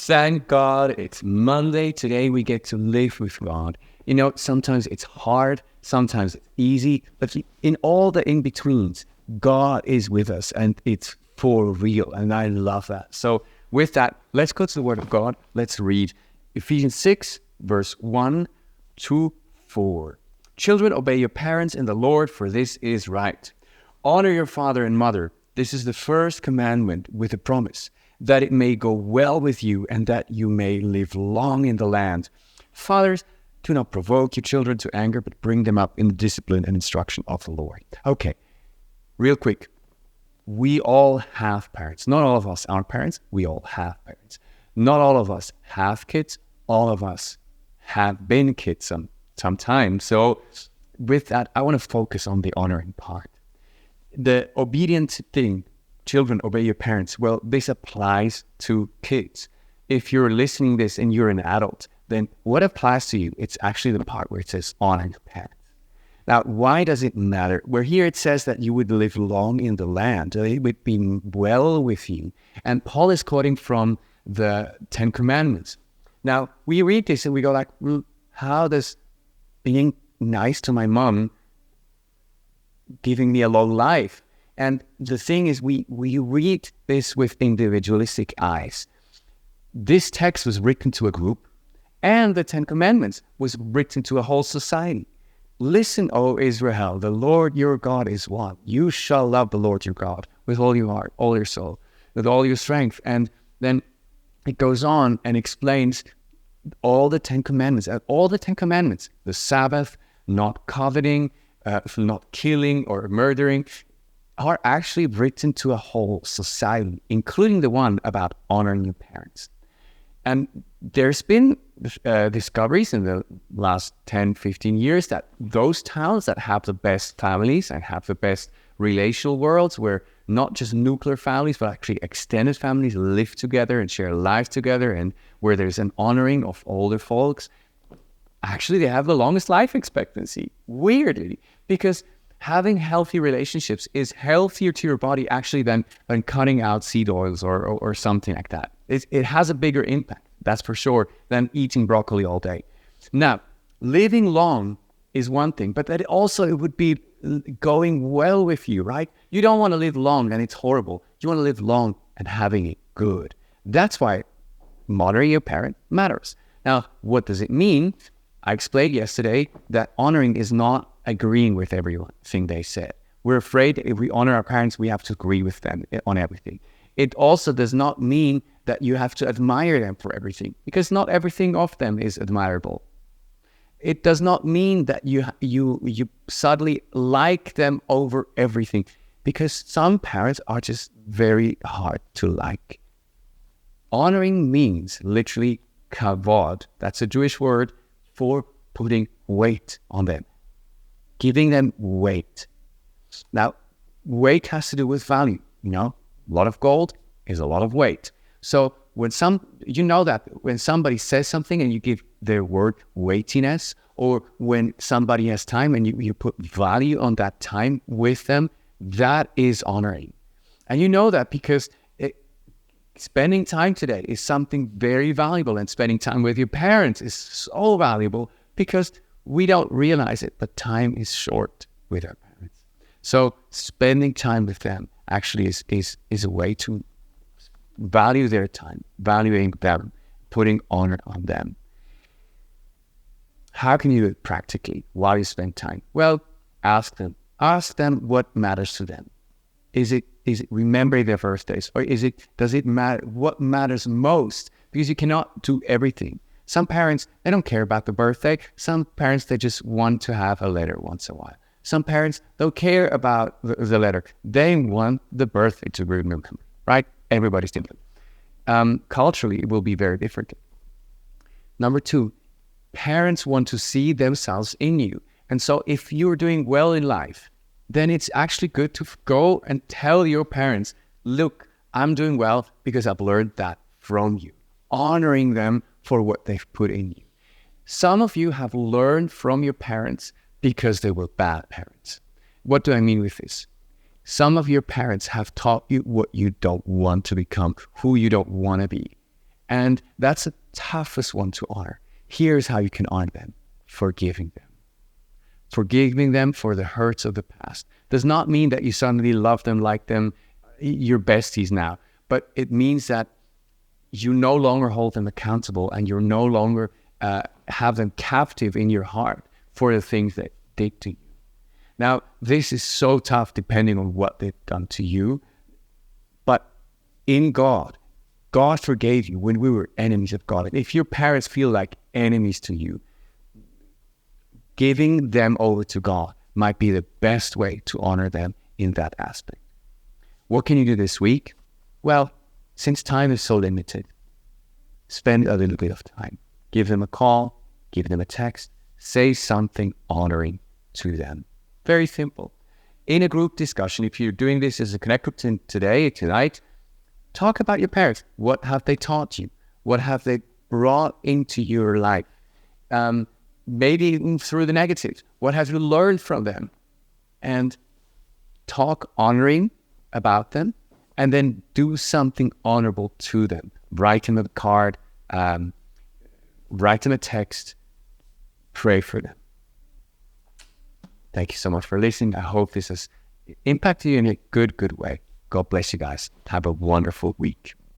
Thank God it's Monday. Today we get to live with God. You know, sometimes it's hard, sometimes it's easy, but in all the in-betweens, God is with us and it's for real. And I love that. So with that, let's go to the Word of God. Let's read Ephesians 6, verse 1 to 4. Children, obey your parents in the Lord, for this is right. Honor your father and mother. This is the first commandment with a promise, that it may go well with you and that you may live long in the land. Fathers, do not provoke your children to anger, but bring them up in the discipline and instruction of the Lord. Okay, real quick. We all have parents. Not all of us are parents. We all have parents. Not all of us have kids. All of us have been kids sometimes. So with that, I want to focus on the honoring part. The obedient thing, children, obey your parents. Well, this applies to kids. If you're listening to this and you're an adult, then what applies to you? It's actually the part where it says honor your parents. Now, why does it matter? Where here it says that you would live long in the land, it would be well with you. And Paul is quoting from the Ten Commandments. Now, we read this and we go like, how does being nice to my mom giving me a long life? And the thing is, we read this with individualistic eyes. This text was written to a group, and the Ten Commandments was written to a whole society. Listen, O Israel, the Lord your God is one. You shall love the Lord your God with all your heart, all your soul, with all your strength. And then it goes on and explains all the Ten Commandments. And all the Ten Commandments, the Sabbath, not coveting, not killing or murdering, are actually written to a whole society, including the one about honoring your parents. And there's been discoveries in the last 10, 15 years that those towns that have the best families and have the best relational worlds, where not just nuclear families, but actually extended families live together and share life together, and where there's an honoring of older folks, actually they have the longest life expectancy, weirdly, because having healthy relationships is healthier to your body actually than cutting out seed oils or something like that. It has a bigger impact, that's for sure, than eating broccoli all day. Now, living long is one thing, but that it would be going well with you, right? You don't want to live long and it's horrible. You want to live long and having it good. That's why honoring your parent matters. Now, what does it mean? I explained yesterday that honoring is not agreeing with everything they said. We're afraid that if we honor our parents, we have to agree with them on everything. It also does not mean that you have to admire them for everything, because not everything of them is admirable. It does not mean that you suddenly like them over everything, because some parents are just very hard to like. Honoring means literally kavod. That's a Jewish word for putting weight on them, giving them weight. Now, weight has to do with value. You know, a lot of gold is a lot of weight. So when when somebody says something and you give their word weightiness, or when somebody has time and you put value on that time with them, that is honoring. And you know that because spending time today is something very valuable, and spending time with your parents is so valuable because we don't realize it, but time is short with our parents. So spending time with them actually is a way to value their time, valuing them, putting honor on them. How can you do it practically while you spend time? Well, ask them. Ask them what matters to them. Is it remembering their birthdays, or does it matter what matters most? Because you cannot do everything. Some parents, they don't care about the birthday. Some parents, they just want to have a letter once in a while. Some parents don't care about the letter. They want the birthday to be remembered, right? Everybody's different. Culturally, it will be very different. Number 2, parents want to see themselves in you. And so if you're doing well in life, then it's actually good to go and tell your parents, look, I'm doing well because I've learned that from you. Honoring them for what they've put in you. Some of you have learned from your parents because they were bad parents. What do I mean with this? Some of your parents have taught you what you don't want to become, who you don't want to be. And that's the toughest one to honor. Here's how you can honor them: forgiving them. Forgiving them for the hurts of the past. Does not mean that you suddenly love them, like them, you're besties now. But it means that you no longer hold them accountable, and you're no longer have them captive in your heart for the things that they did to you. Now, this is so tough depending on what they've done to you. But in God, God forgave you when we were enemies of God. And if your parents feel like enemies to you, giving them over to God might be the best way to honor them in that aspect. What can you do this week? Well, since time is so limited, spend a little bit of time. Give them a call, give them a text, say something honoring to them. Very simple. In a group discussion, if you're doing this as a connect group tonight, talk about your parents. What have they taught you? What have they brought into your life? Maybe even through the negatives. What have you learned from them? And talk honoring about them, and then do something honorable to them. Write them a card, write them a text, pray for them. Thank you so much for listening. I hope this has impacted you in a good way. God bless you guys. Have a wonderful week.